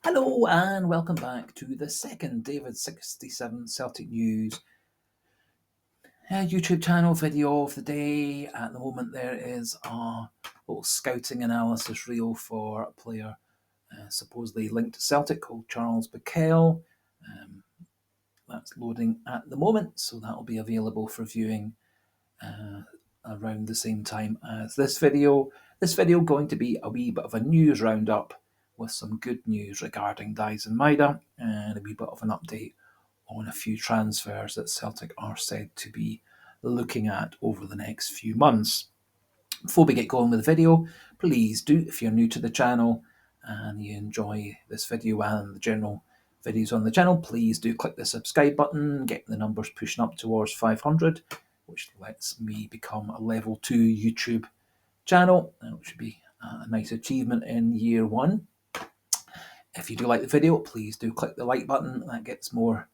Hello and welcome back to the second David 67 Celtic News YouTube channel video of the day. At the moment there is a little scouting analysis reel for a player supposedly linked to Celtic called Charles Bickel. That's loading at the moment, so that will be available for viewing around the same time as this video. This video going to be a wee bit of a news roundup with some good news regarding Daizen Maeda and a wee bit of an update on a few transfers that Celtic are said to be looking at over the next few months. Before we get going with the video, please do, if you're new to the channel and you enjoy this video and the general videos on the channel, please do click the subscribe button, get the numbers pushing up towards 500, which lets me become a level 2 YouTube channel, which would be a nice achievement in year one. If you do like the video, please do click the like button. That gets more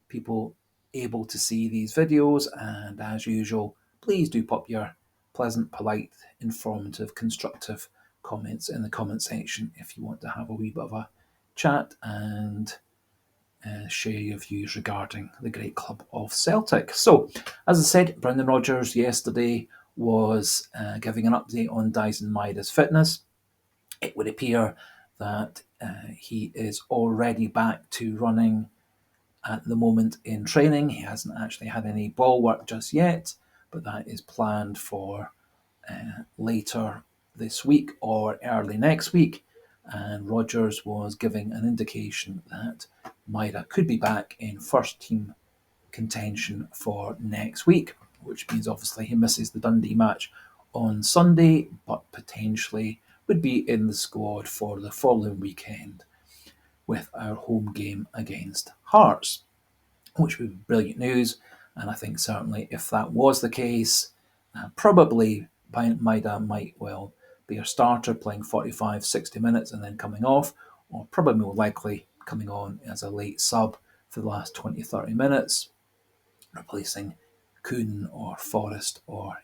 people able to see these videos, and as usual, please do pop your pleasant, polite, informative, constructive comments in the comment section if you want to have a wee bit of a chat and share your views regarding the great club of Celtic. So, as I said, Brendan Rodgers yesterday was giving an update on Daizen Maeda's fitness. It would appear that he is already back to running at the moment in training. He hasn't actually had any ball work just yet, but that is planned for later this week or early next week. And Rodgers was giving an indication that Maeda could be back in first team contention for next week, which means obviously he misses the Dundee match on Sunday, but potentially would be in the squad for the following weekend with our home game against Hearts, which would be brilliant news. And I think certainly if that was the case, probably Maeda might well be a starter playing 45, 60 minutes and then coming off, or probably more likely coming on as a late sub for the last 20, 30 minutes, replacing Kuhn or Forrest or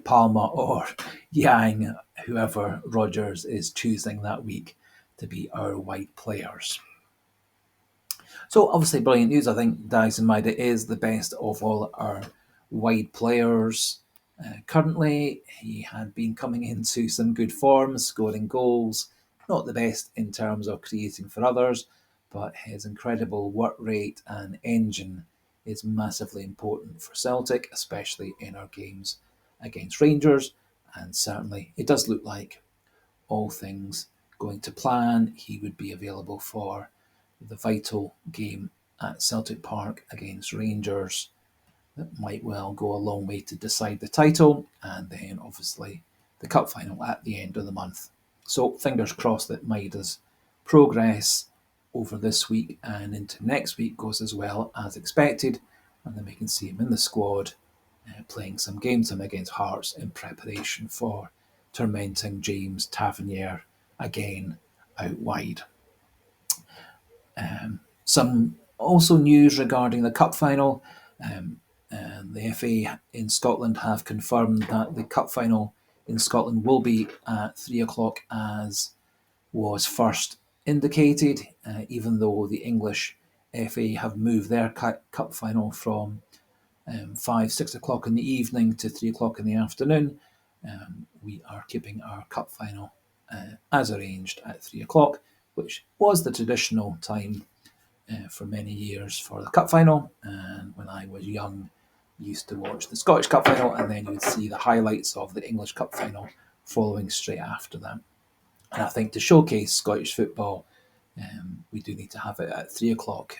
Palmer or Yang, whoever Rodgers is choosing that week to be our wide players. So obviously brilliant news. I think Daizen Maeda is the best of all our wide players. Currently, he had been coming into some good form, scoring goals. Not the best in terms of creating for others, but his incredible work rate and engine is massively important for Celtic, especially in our games against Rangers. And certainly, it does look like all things going to plan, he would be available for the vital game at Celtic Park against Rangers that might well go a long way to decide the title, and then obviously the cup final at the end of the month. So fingers crossed that Maeda's progress over this week and into next week goes as well as expected, and then we can see him in the squad playing some game time against Hearts in preparation for tormenting James Tavernier again out wide. Some also news regarding the cup final. The FA in Scotland have confirmed that the cup final in Scotland will be at 3 o'clock as was first indicated, even though the English FA have moved their cup final from 5, 6 o'clock in the evening to 3 o'clock in the afternoon. We are keeping our cup final as arranged at 3 o'clock, which was the traditional time for many years for the cup final. And when I was young, used to watch the Scottish Cup final, and then you would see the highlights of the English Cup final following straight after that. And I think to showcase Scottish football, we do need to have it at 3 o'clock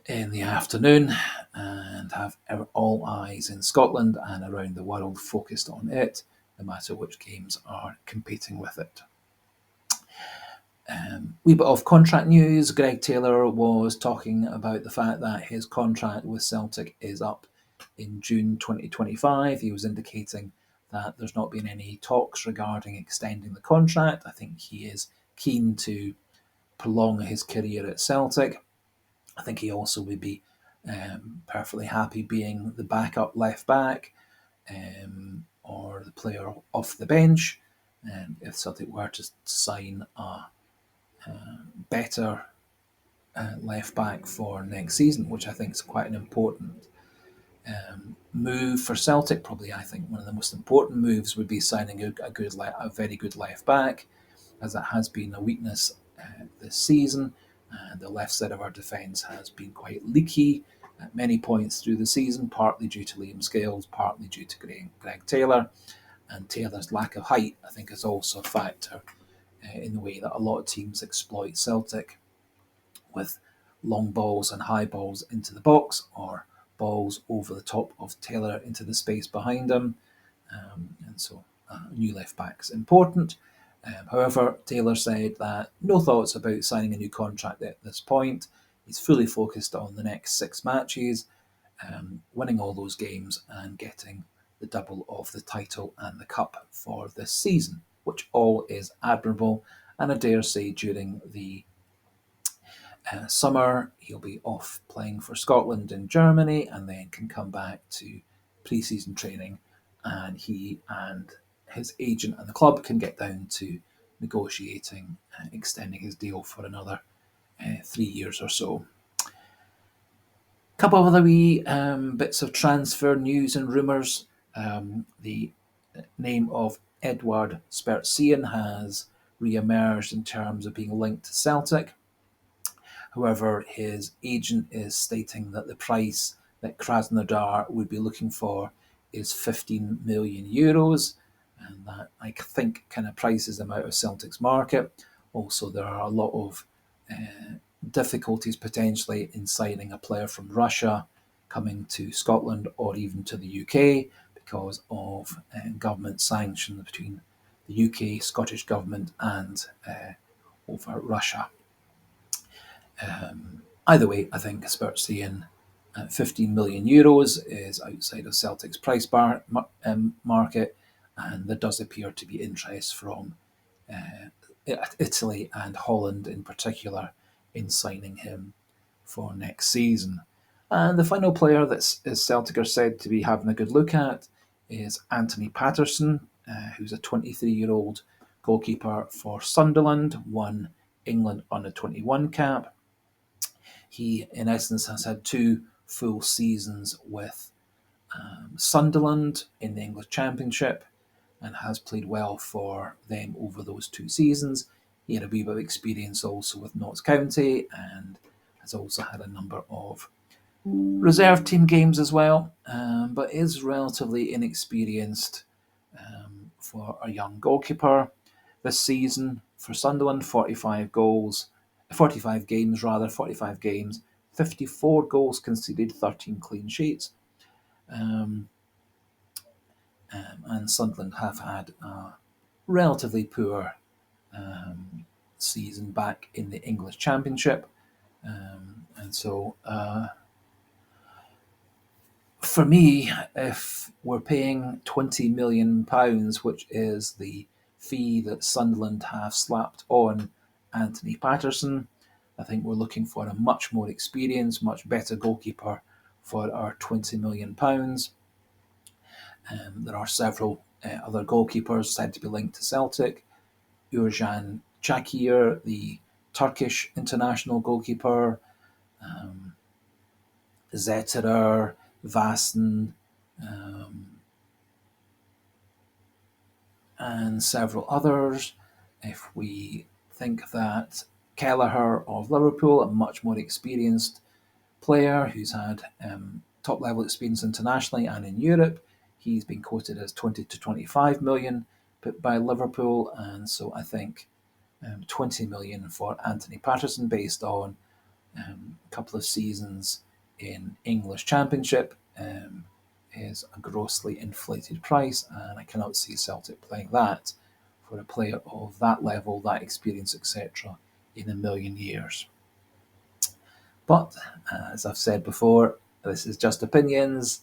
in the afternoon and have all eyes in Scotland and around the world focused on it, no matter which games are competing with it. Wee bit of contract news. Greg Taylor was talking about the fact that his contract with Celtic is up in June 2025. He was indicating that there's not been any talks regarding extending the contract. I think he is keen to prolong his career at Celtic. I think he also would be perfectly happy being the backup left back or the player off the bench. if Celtic were to sign a better left back for next season, which I think is quite an important move for Celtic. Probably, I think one of the most important moves would be signing a very good left back, as it has been a weakness this season. The left side of our defence has been quite leaky at many points through the season, partly due to Liam Scales, partly due to Greg Taylor. And Taylor's lack of height, I think, is also a factor in the way that a lot of teams exploit Celtic with long balls and high balls into the box, or balls over the top of Taylor into the space behind him. And so new left back is important. However, Taylor said that no thoughts about signing a new contract at this point. He's fully focused on the next 6 matches, winning all those games and getting the double of the title and the cup for this season, which all is admirable. And I dare say during the summer, he'll be off playing for Scotland and Germany, and then can come back to pre-season training, and he and his agent and the club can get down to negotiating extending his deal for another 3 years or so. A couple of other wee bits of transfer news and rumours. The name of Edward Spertsyan has re-emerged in terms of being linked to Celtic. However, his agent is stating that the price that Krasnodar would be looking for is 15 million euros, and that I think kind of prices him out of Celtic's market. Also, there are a lot of difficulties potentially in signing a player from Russia coming to Scotland or even to the UK because of government sanctions between the UK, Scottish government, and over Russia. Either way, I think Spertsyan at 15 million euros is outside of Celtic's price market, and there does appear to be interest from Italy and Holland in particular in signing him for next season. And the final player that Celtic are said to be having a good look at is Anthony Patterson, who's a 23-year-old goalkeeper for Sunderland, won England under 21 cap. He, in essence, has had 2 full seasons with Sunderland in the English Championship and has played well for them over those 2 seasons. He had a wee bit of experience also with Notts County and has also had a number of reserve team games as well, but is relatively inexperienced for a young goalkeeper. This season for Sunderland, 45 games, 54 goals conceded, 13 clean sheets. And Sunderland have had a relatively poor season back in the English Championship. And so for me, if we're paying £20 million, which is the fee that Sunderland have slapped on Anthony Patterson, I think we're looking for a much more experienced, much better goalkeeper for our £20 million. There are several other goalkeepers said to be linked to Celtic. Urjan Çakır, the Turkish international goalkeeper, Zetterer, Vassen, and several others. If we think that Kelleher of Liverpool, a much more experienced player who's had top level experience internationally and in Europe, he's been quoted as 20 to 25 million by Liverpool, and so I think 20 million for Anthony Patterson based on a couple of seasons in English Championship is a grossly inflated price, and I cannot see Celtic playing that for a player of that level, that experience, etc., in a million years. But as I've said before, this is just opinions,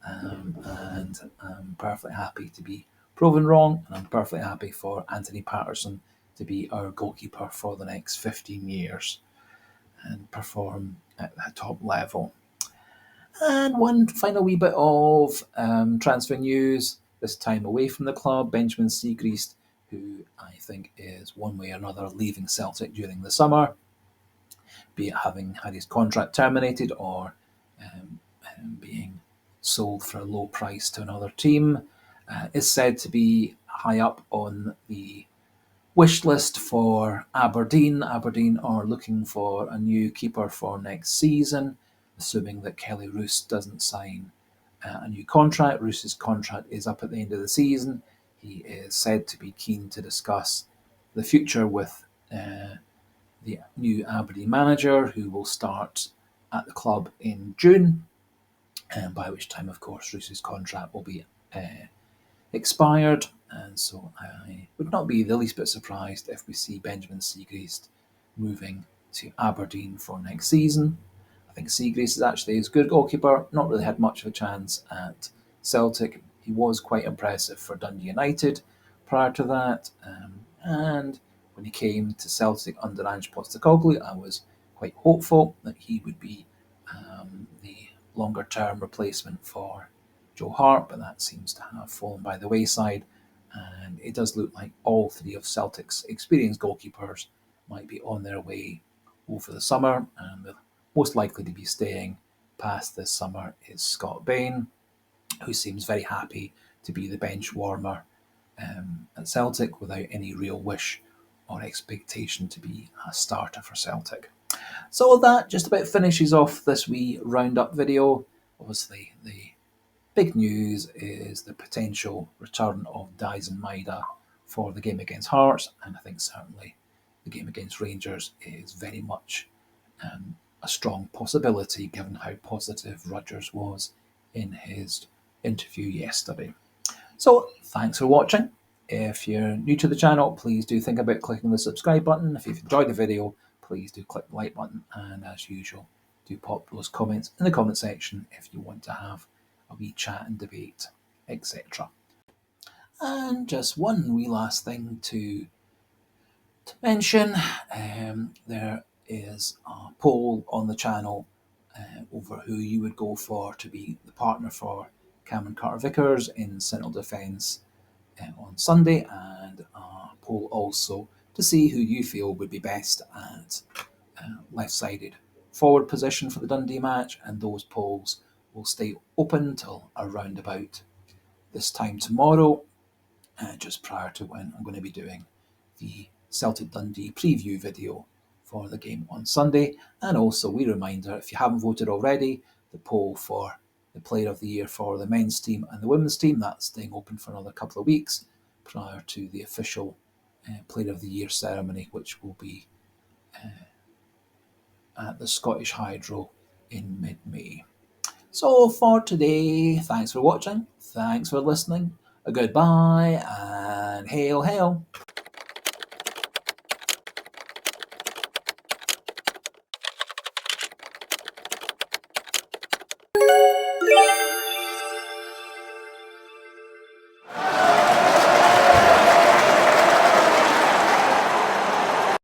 and I'm perfectly happy to be proven wrong, and I'm perfectly happy for Anthony Patterson to be our goalkeeper for the next 15 years and perform at the top level. And one final wee bit of transfer news, this time away from the club. Benjamin Siegrist, who I think is one way or another leaving Celtic during the summer, be it having had his contract terminated or being sold for a low price to another team, is said to be high up on the wish list for Aberdeen. Aberdeen are looking for a new keeper for next season, assuming that Kelly Roos doesn't sign a new contract. Roos's contract is up at the end of the season. He is said to be keen to discuss the future with the new Aberdeen manager, who will start at the club in June, by which time, of course, Roos's contract will be expired. And so I would not be the least bit surprised if we see Benjamin Siegrist moving to Aberdeen for next season. I think Siegrist is actually a good goalkeeper, not really had much of a chance at Celtic. He was quite impressive for Dundee United prior to that. And when he came to Celtic under Ange Postecoglou, I was quite hopeful that he would be the longer term replacement for Joe Hart, but that seems to have fallen by the wayside. And it does look like all three of Celtic's experienced goalkeepers might be on their way over the summer, and the most likely to be staying past this summer is Scott Bain, who seems very happy to be the bench warmer at Celtic without any real wish or expectation to be a starter for Celtic. So that just about finishes off this wee roundup video. Obviously, the big news is the potential return of Daizen Maeda for the game against Hearts, and I think certainly the game against Rangers is very much a strong possibility given how positive Rodgers was in his interview yesterday. So thanks for watching. If you're new to the channel, please do think about clicking the subscribe button. If you've enjoyed the video, please do click the like button, and as usual, do pop those comments in the comment section if you want to have a wee chat and debate, etc. And just one wee last thing to mention, there is a poll on the channel over who you would go for to be the partner for Cameron Carter-Vickers in central defence on Sunday, and a poll also to see who you feel would be best at left-sided forward position for the Dundee match, and those polls will stay open till around about this time tomorrow, just prior to when I'm going to be doing the Celtic Dundee preview video for the game on Sunday. And also, a wee reminder, if you haven't voted already, the poll for the Player of the Year for the men's team and the women's team, that's staying open for another couple of weeks prior to the official Player of the Year ceremony, which will be at the Scottish Hydro in mid-May. So for today, thanks for watching, thanks for listening, a goodbye, and hail, hail.